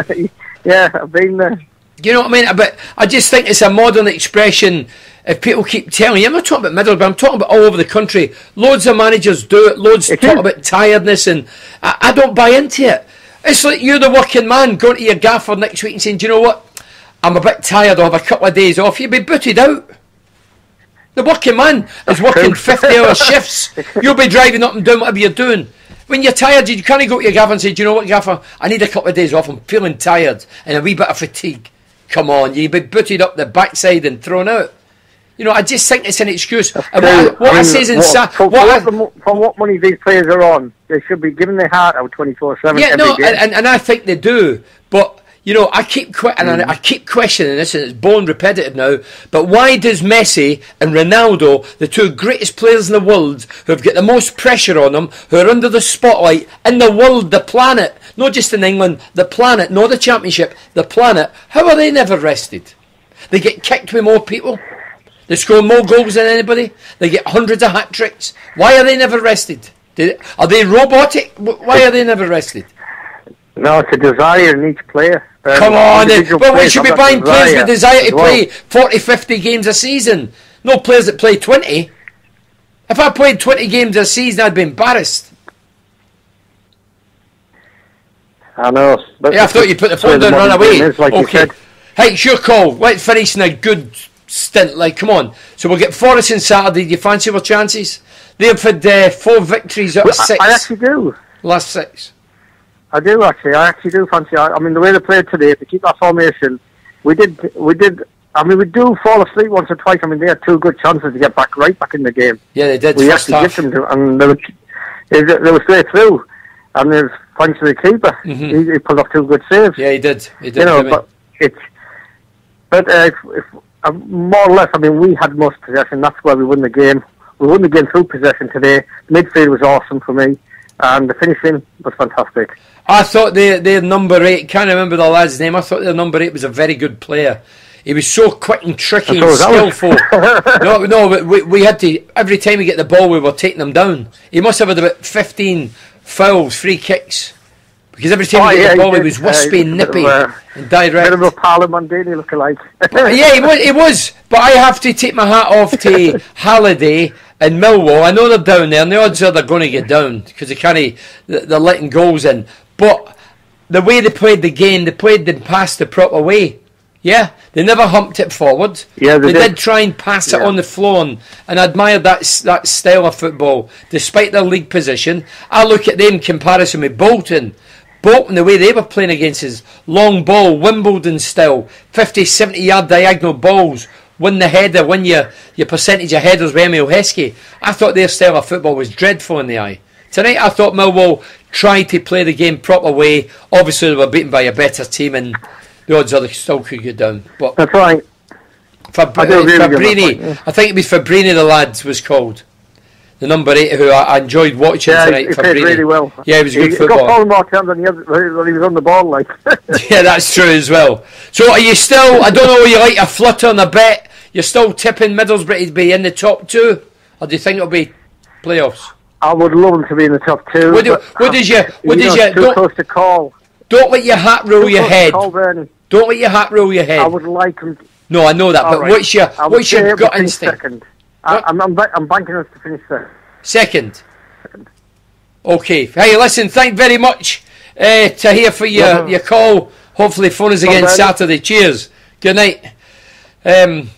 C: Yeah, I've been there.
B: Do you know what I mean? But I just think it's a modern expression. If people keep telling you, I'm not talking about Middlesbrough, I'm talking about all over the country. Loads of managers do it. Loads talk about tiredness, and I don't buy into it. It's like you're the working man going to your gaffer next week and saying, do you know what? I'm a bit tired, I'll have a couple of days off. You'll be booted out. The working man is working 50-hour shifts. You'll be driving up and doing whatever you're doing. When you're tired, you can't go to your gaffer and say, do you know what, gaffer? I need a couple of days off. I'm feeling tired and a wee bit of fatigue. Come on, you'll be booted up the backside and thrown out. You know, I just think it's an excuse.
C: For what money these players are on, they should be giving their heart out 24/7.
B: Yeah, no, and I think they do. But you know, I keep questioning this, and it's born repetitive now. But why does Messi and Ronaldo, the two greatest players in the world, who've got the most pressure on them, who are under the spotlight in the world, the planet, not just in England, the planet, not the championship, the planet, how are they never rested? They get kicked with more people. They score more goals than anybody. They get hundreds of hat-tricks. Why are they never rested? Are they robotic? Why are they never rested?
C: No, it's a desire in each player.
B: Come on, well, we should be buying players with desire to play 40, 50 games a season. No players that play 20. If I played 20 games a season, I'd be embarrassed.
C: I know. But
B: yeah, I thought you put the phone down and run away.
C: Like
B: okay. Hey, it's your call. Let's finish in a good stint. Like, come on. So we'll get Forest on Saturday. Do you fancy our chances? They've had 4 victories out of 6.
C: I actually do.
B: Last 6.
C: I do actually. I actually do fancy. I mean, the way they played today, if they keep that formation, we did. I mean, we do fall asleep once or twice. I mean, they had 2 good chances to get right back in the game.
B: Yeah, they did.
C: We actually get them to, and they were straight through. And there's thanks to the keeper, he pulled off 2 good saves.
B: Yeah, he did. He did.
C: You know, if more or less, I mean, we had most possession. That's why we won the game. We won the game through possession today. Midfield was awesome for me, and the finishing was fantastic.
B: I thought their number 8, can't remember the lad's name, I thought their number 8 was a very good player. He was so quick and tricky and skillful. No, but we had to, every time we get the ball, we were taking them down. He must have had about 15 fouls, free kicks. Because every time we get the ball, he was wispy and nippy and direct.
C: A bit of a Paolo Maldini lookalike.
B: Yeah, he was. But I have to take my hat off to Halliday and Millwall. I know they're down there, and the odds are they're going to get down because they're letting goals in. But the way they played the game, they played them past the proper way. Yeah, they never humped it forward.
C: Yeah, they
B: did try and pass it on the floor, and I admire that style of football, despite their league position. I look at them in comparison with Bolton. Bolton, the way they were playing against us, long ball, Wimbledon style, 50, 70 yard diagonal balls, win the header, win your percentage of headers with Emil Heskey. I thought their style of football was dreadful in the eye. Tonight I thought Millwall tried to play the game proper way. Obviously they were beaten by a better team, and the odds are they still could get down. But
C: that's right.
B: Fabrini, I think it was Fabrini the lad was called. The number 8 who I enjoyed watching tonight.
C: He played really well.
B: Yeah, he was a good footballer.
C: He got far more time than he was on the ball, like.
B: Yeah, that's true as well. So are you still, I don't know, you like a flutter on a bet, you're still tipping Middlesbrough to be in the top 2? Or do you think it'll be playoffs?
C: I would love them to be in the top 2.
B: What is your
C: too close to call.
B: Don't let your hat rule your head. Don't let your hat rule your head.
C: I would like them.
B: No, I know that, but right. what's your gut instinct?
C: Second. I'm banking us to finish
B: second. Okay. Hey, listen, thank very much to hear for your call. Hopefully phone us again Saturday. Cheers. Good night. And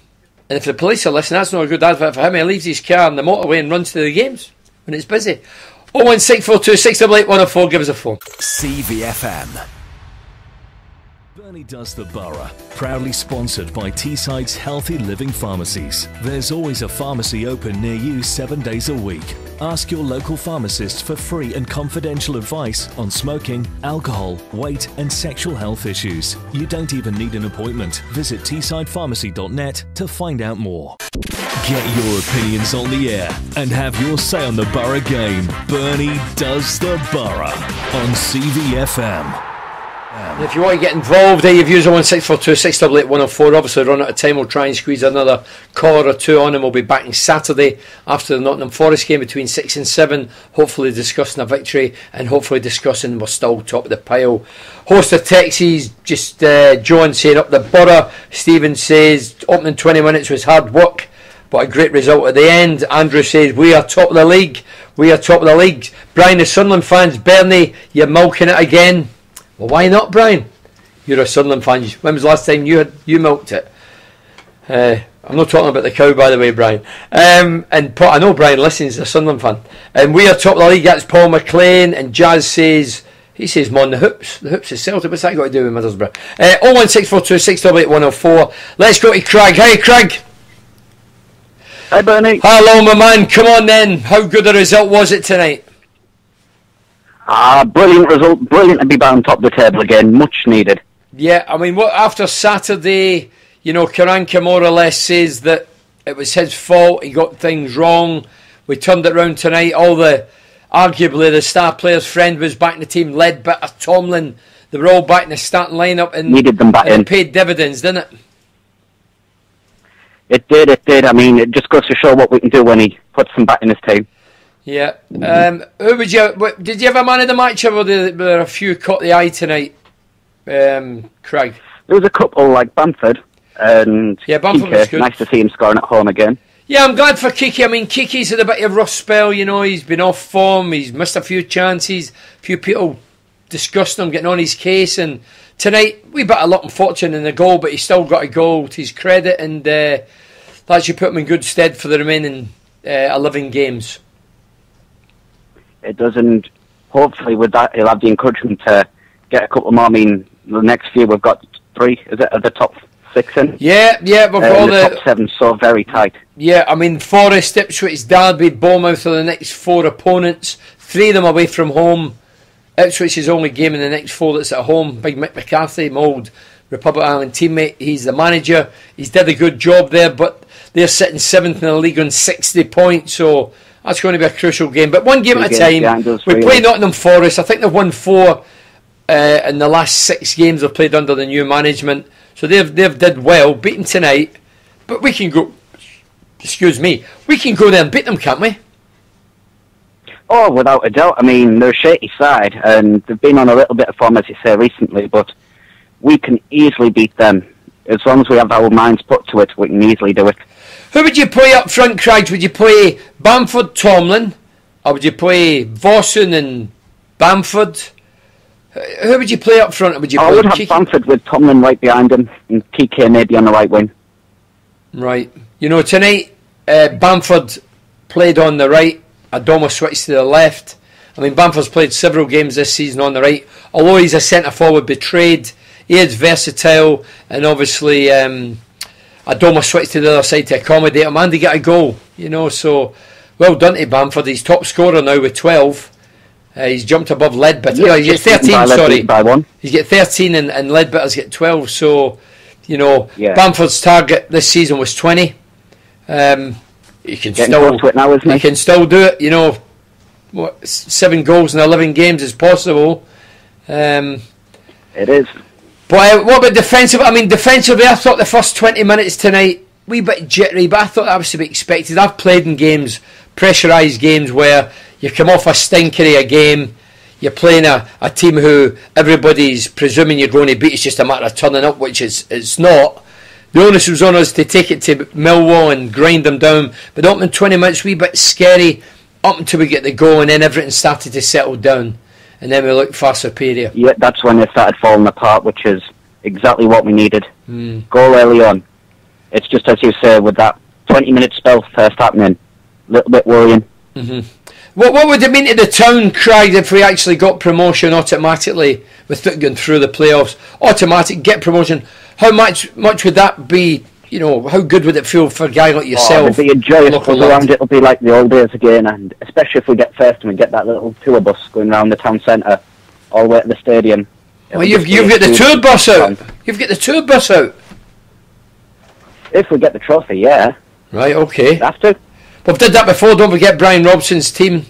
B: if the police are listening, that's not a good advert for him. He leaves his car on the motorway and runs to the games when it's busy. 01642 688 104, give us a phone.
A: CVFM. Bernie Does the Borough, proudly sponsored by Teesside's Healthy Living Pharmacies. There's always a pharmacy open near you 7 days a week. Ask your local pharmacist for free and confidential advice on smoking, alcohol, weight and sexual health issues. You don't even need an appointment. Visit teessidepharmacy.net to find out more. Get your opinions on the air and have your say on the Borough game. Bernie Does the Borough on CVFM.
B: If you want to get involved, you've used 01642 688 104. Obviously, run out of time. We'll try and squeeze another caller or two on, and we'll be back on Saturday after the Nottingham Forest game between 6 and 7. Hopefully, discussing a victory, and hopefully discussing we're still top of the pile. Host of Texas, just John saying up the Boro. Stephen says opening 20 minutes was hard work, but a great result at the end. Andrew says we are top of the league. We are top of the league. Brian, the Sunderland fans, Bernie, you're milking it again. Well, why not, Brian? You're a Sunderland fan. When was the last time you milked it? I'm not talking about the cow, by the way, Brian. And I know Brian listens, a Sunderland fan. And we are top of the league. That's Paul McLean. And Jazz says, he says, "Mon, the hoops is Celtic." What's that got to do with Middlesbrough? 01642 688 104. Let's go to Craig. Hey, Craig.
E: Hi, Bernie.
B: Hello, my man. Come on then. How good a result was it tonight?
E: Brilliant result. Brilliant to be back on top of the table again. Much needed.
B: Yeah, I mean, after Saturday, Karanka more or less says that it was his fault. He got things wrong. We turned it round tonight. Arguably, the star player's friend was back in the team. Ledbetter, Tomlin, they were all back in the starting lineup, and
E: needed them back in.
B: It paid dividends, didn't it?
E: It did. I mean, it just goes to show what we can do when he puts them back in his team.
B: Yeah. Who did you have a man of the match, or were there a few caught the eye tonight, Craig?
E: There was a couple like Bamford, and
B: Bamford
E: Kike.
B: Was good.
E: Nice to see him scoring at home again.
B: Yeah, I'm glad for Kike. I mean, Kiki's had a bit of a rough spell, he's been off form, he's missed a few chances, a few people discussing him, getting on his case, and tonight, we bit of luck and fortune in the goal, but he still got a goal to his credit, and that should put him in good stead for the remaining 11 games.
E: It does, and hopefully with that he'll have the encouragement to get a couple more. I mean, the next few we've got 3, is it, of the top 6 in?
B: Yeah, we've got all
E: the top 7, so very tight.
B: Yeah, I mean, Forest, Ipswich, Derby, Bournemouth are the next 4 opponents, 3 of them away from home. Ipswich's only game in the next 4 that's at home. Big Mick McCarthy, my old Republic Island teammate, he's the manager. He's did a good job there, but they're sitting 7th in the league on 60 points, so that's going to be a crucial game. But one game at a time. We play Nottingham Forest. I think they've won 4 in the last 6 games they've played under the new management. So they've did well, beat them tonight. But we can go, we can go there and beat them, can't we?
E: Oh, without a doubt. I mean, they're a shaky side, and they've been on a little bit of form, as you say, recently, but we can easily beat them. As long as we have our minds put to it, we can easily do it.
B: Who would you play up front, Craig? Would you play Bamford, Tomlin, or would you play Vossen and Bamford? Who would you play up front? Or would you
E: I
B: play
E: would have
B: Kike?
E: Bamford with Tomlin right behind him, and Kike maybe on the right wing.
B: Right. Tonight, Bamford played on the right. Adoma switched to the left. I mean, Bamford's played several games this season on the right. Although he's a centre-forward betrayed, he is versatile, and obviously Adoma switched to the other side to accommodate him, and he got a goal, so well done to Bamford. He's top scorer now with 12. He's jumped above Ledbetter.
E: Yeah,
B: he's got 13, sorry.
E: By 1.
B: He's got 13 and Ledbetter's got 12, so, Bamford's target this season was 20. He can still
E: to it now, isn't he?
B: He can still do it, 7 goals in 11 games is possible.
E: It is.
B: But what about defensive? I mean, defensively, I thought the first 20 minutes tonight, wee bit jittery, but I thought that was to be expected. I've played in games, pressurised games, where you come off a stinker of a game, you're playing a team who everybody's presuming you're going to beat. It's just a matter of turning up, which it's not. The onus was on us to take it to Millwall and grind them down. But up in 20 minutes, wee bit scary, up until we get the goal, and then everything started to settle down. And then we looked far superior.
E: Yeah, that's when they started falling apart, which is exactly what we needed. Goal early on. It's just as you say, with that 20-minute spell first happening, a little bit worrying.
B: Mm-hmm. What would it mean to the town, Craig, if we actually got promotion automatically with it going through the playoffs? Automatic, get promotion. How much would that be? How good would it feel for a guy like yourself?
E: It'll be a joyous buzz around. It'll be like the old days again, and especially if we get first and we get that little tour bus going around the town centre all the way to the stadium.
B: Well, you've got the tour bus out. You've got the tour bus out.
E: If we get the trophy, yeah.
B: Right, okay.
E: Have to.
B: We've did that before. Don't forget Brian Robson's team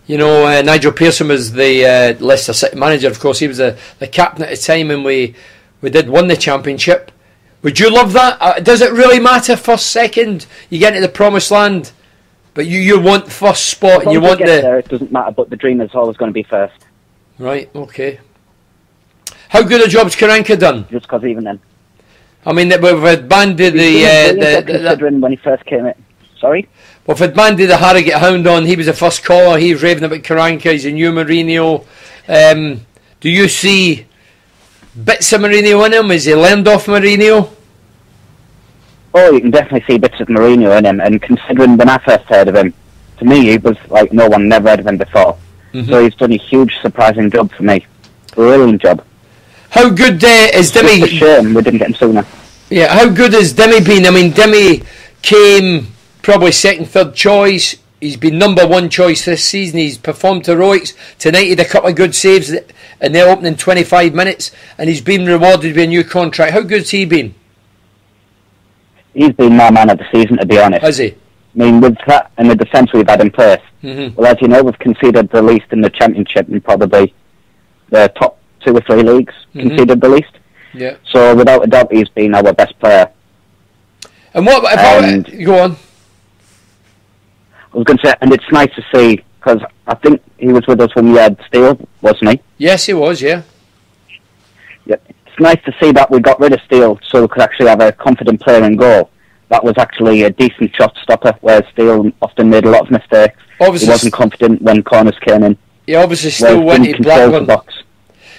B: You know, Nigel Pearson was the Leicester City manager. Of course, he was the captain at the time, and we did win the championship. Would you love that? Does it really matter first, second? You get into the promised land, but you want first spot, and you want the...
E: there, it doesn't matter, but the dream is always going to be first.
B: Right, okay. How good a job's Karanka done?
E: Just because even then...
B: I mean, we've had Bandy
E: considering when he first came in. Sorry?
B: Well, if had Bandy the Harrogate Hound on, he was the first caller, he was raving about Karanka, he's a new Mourinho. Do you see bits of Mourinho in him? Is he learned off Mourinho?
E: Oh, you can definitely see bits of Mourinho in him, and considering when I first heard of him, to me he was like no one, never heard of him before. Mm-hmm. So he's done a huge, surprising job for me. Brilliant job.
B: How good is Demi?
E: It's a shame we didn't get him sooner.
B: Yeah, how good has Demi been? I mean, Demi came probably second, third choice. He's been number one choice this season. He's performed heroics. Tonight he had a couple of good saves in the opening 25 minutes, and he's been rewarded with a new contract. How good's he been?
E: He's been my man of the season, to be honest.
B: Has he?
E: I mean, with that and the defence we've had in place, well, as you know, we've conceded the least in the Championship in probably the top 2 or 3 leagues, conceded the least.
B: Yeah.
E: So without a doubt, he's been our best player.
B: And what if go on?
E: I was going to say, and it's nice to see, because I think he was with us when we had Steele, wasn't he?
B: Yes, he was, yeah.
E: Yeah. It's nice to see that we got rid of Steele so we could actually have a confident player in goal. That was actually a decent shot stopper, where Steele often made a lot of mistakes. Obviously, he wasn't confident when corners came in.
B: Yeah, obviously still went to Blackburn.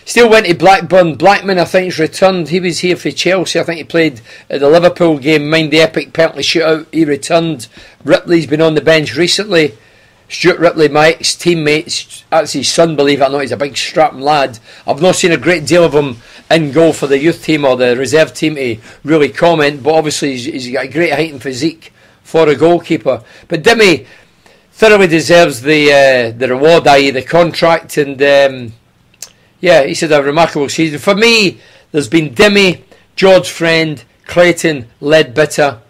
B: Still went to Blackburn. Blackman, I think, has returned. He was here for Chelsea. I think he played at the Liverpool game. Mind the epic penalty shootout. He returned. Ripley's been on the bench recently. Stuart Ripley, my ex-teammate, that's his son, believe it or not. He's a big strapping lad. I've not seen a great deal of him in goal for the youth team or the reserve team to really comment, but obviously he's got a great height and physique for a goalkeeper. But Demi thoroughly deserves the reward, i.e. the contract, and yeah, he's had a remarkable season. For me, there's been Demi, George Friend, Clayton, Leadbitter.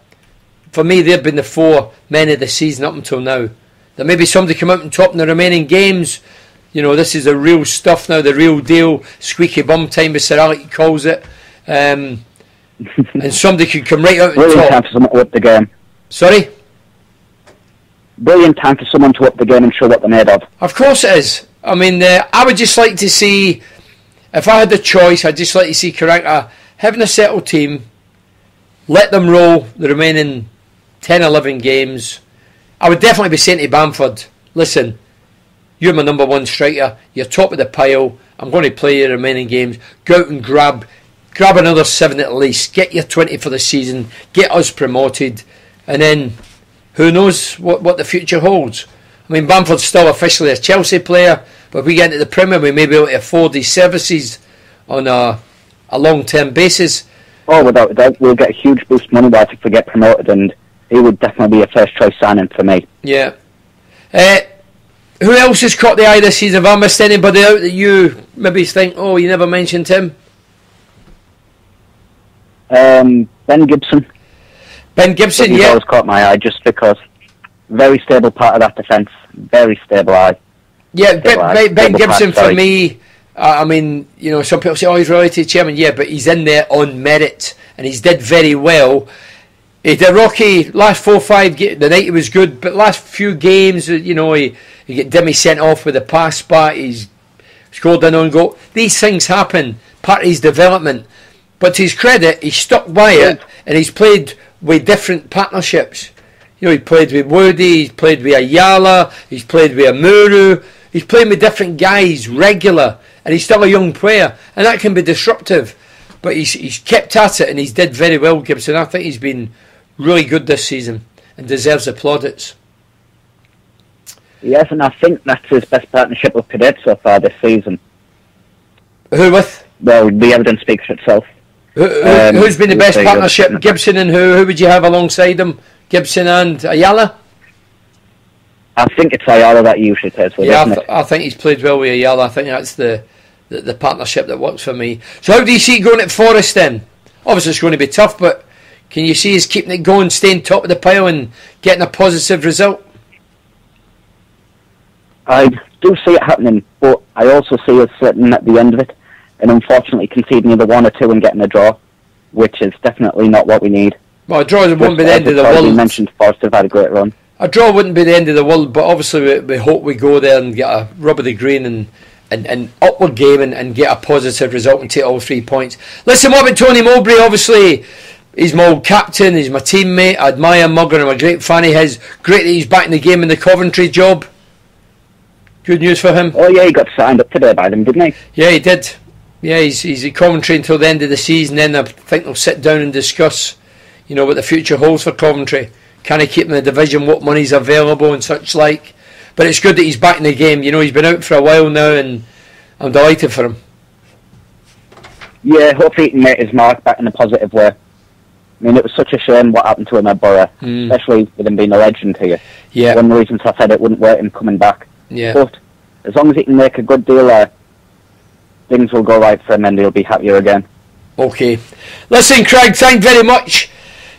B: For me, they've been the 4 men of the season up until now. There may be somebody come out on top in the remaining games. You know, this is the real stuff now, the real deal. Squeaky bum time, as Sir Alec calls it. And somebody could come right out on top.
E: Brilliant time for someone to up the game.
B: Sorry?
E: Brilliant time for someone to up the game and show what they're made of.
B: Of course it is. I mean, I would just like to see, if I had the choice, I'd just like to see Karanka having a settled team, let them roll the remaining 10, 11 games. I would definitely be saying to Bamford, listen, you're my number 1 striker, you're top of the pile, I'm going to play your remaining games, go out and grab another 7 at least, get your 20 for the season, get us promoted, and then who knows what the future holds. I mean, Bamford's still officially a Chelsea player, but if we get into the Premier, we may be able to afford these services on a long-term basis.
E: Oh, without a doubt, we'll get a huge boost money-wise if we get promoted, and he would definitely be a first-choice signing for me. Yeah.
B: Who else has caught the eye this season? Have I missed anybody out that you maybe think, oh, you never mentioned him?
E: Ben Gibson.
B: Ben Gibson,
E: He's always caught my eye just because very stable part of that defence. Very stable eye.
B: Yeah, Ben Gibson for me, I mean, you know, some people say, oh, he's related to Chairman. Yeah, but he's in there on merit and he's did very well. He did rocky last 4 or 5 games. The night he was good, but last few games, you know, he get Demi sent off with a pass back. He's scored an own goal. These things happen, part of his development. But to his credit, he stuck by it, and he's played with different partnerships. You know, he played with Woody, he's played with Ayala, he's played with Amuru. He's playing with different guys, regular, and he's still a young player, and that can be disruptive. But he's kept at it, and he's did very well, Gibson. I think he's been really good this season and deserves the plaudits.
E: Yes, and I think that's his best partnership with Cadet so far this season.
B: Who with?
E: Well, the evidence speaks for itself.
B: Who's been the best partnership? Gibson and who? Who would you have alongside him? Gibson and Ayala?
E: I think it's Ayala that he usually plays with, isn't it?
B: I think he's played well with Ayala. I think that's the partnership that works for me. So how do you see going at Forest then? Obviously it's going to be tough, but can you see us keeping it going, staying top of the pile and getting a positive result?
E: I do see it happening, but I also see us sitting at the end of it, and unfortunately conceding either 1 or 2 and getting a draw, which is definitely not what we need.
B: Well, a draw wouldn't be the end of the world.
E: You mentioned Forest have had a great run.
B: A draw wouldn't be the end of the world, but obviously we hope we go there and get a rub of the green and upward game and get a positive result and take all 3 points. Listen, what about Tony Mowbray? Obviously, he's my old captain, he's my teammate, I admire Mugger, I'm a great fan of his. Great that he's back in the game in the Coventry job. Good news for him.
E: Oh yeah, he got signed up today by them, didn't he?
B: Yeah, he did. Yeah, he's at Coventry until the end of the season, then I think they'll sit down and discuss, what the future holds for Coventry. Can he keep in the division, what money's available and such like. But it's good that he's back in the game. He's been out for a while now and I'm delighted for him.
E: Yeah, hopefully he can make his mark back in a positive way. I mean, it was such a shame what happened to him at Boro, especially with him being a legend here.
B: Yeah.
E: One of the reasons I said it wouldn't work him coming back.
B: Yeah.
E: But as long as he can make a good deal there, things will go right for him and he'll be happier again.
B: Okay. Listen, Craig, thank you very much.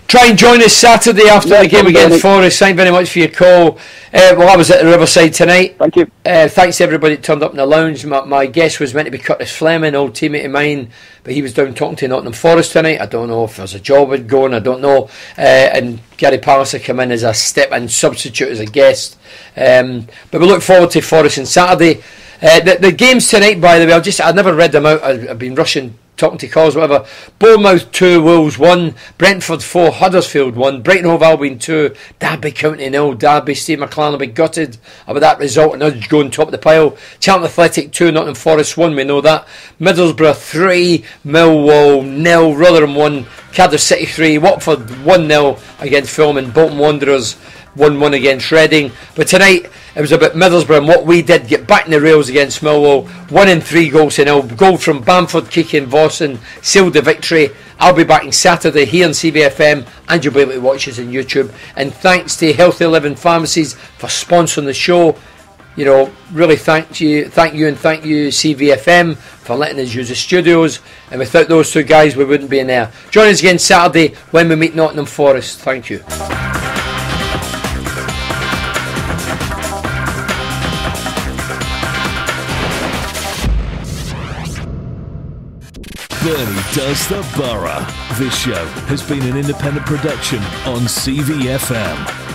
B: Try and join us Saturday after the game against Forest. Thank you very much for your call. I was at the Riverside tonight.
E: Thank you.
B: Thanks to everybody that turned up in the lounge. My guest was meant to be Curtis Fleming, old teammate of mine, but he was down talking to Nottingham Forest tonight. I don't know if there's a job going, I don't know. And Gary Palliser come in as a step-in substitute as a guest. But we look forward to Forest on Saturday. The games tonight, by the way, I never read them out. I've been rushing, talking to calls, whatever. Bournemouth 2, Wolves 1, Brentford 4, Huddersfield 1, Brighton Hove Albion 2, Derby County 0, Derby, Steve McLaren will be gutted about that result and us going top of the pile. Charlton Athletic 2, Nottingham Forest 1, we know that. Middlesbrough 3, Millwall 0, Rotherham 1, Cardiff City 3, Watford 1-0 against Fulham, and Bolton Wanderers 1-1 against Reading. But tonight it was about Middlesbrough and what we did, get back in the rails against Millwall. 1-3 goals to 0. Goal from Bamford, Kiki and Vossen sealed the victory. I'll be back on Saturday here on CVFM and you'll be able to watch us on YouTube. And thanks to Healthy Living Pharmacies for sponsoring the show. Really thank you CVFM for letting us use the studios, and without those two guys we wouldn't be in there. Join us again Saturday when we meet Nottingham Forest. Thank you.
A: Bernie Does the Borough. This show has been an independent production on CVFM.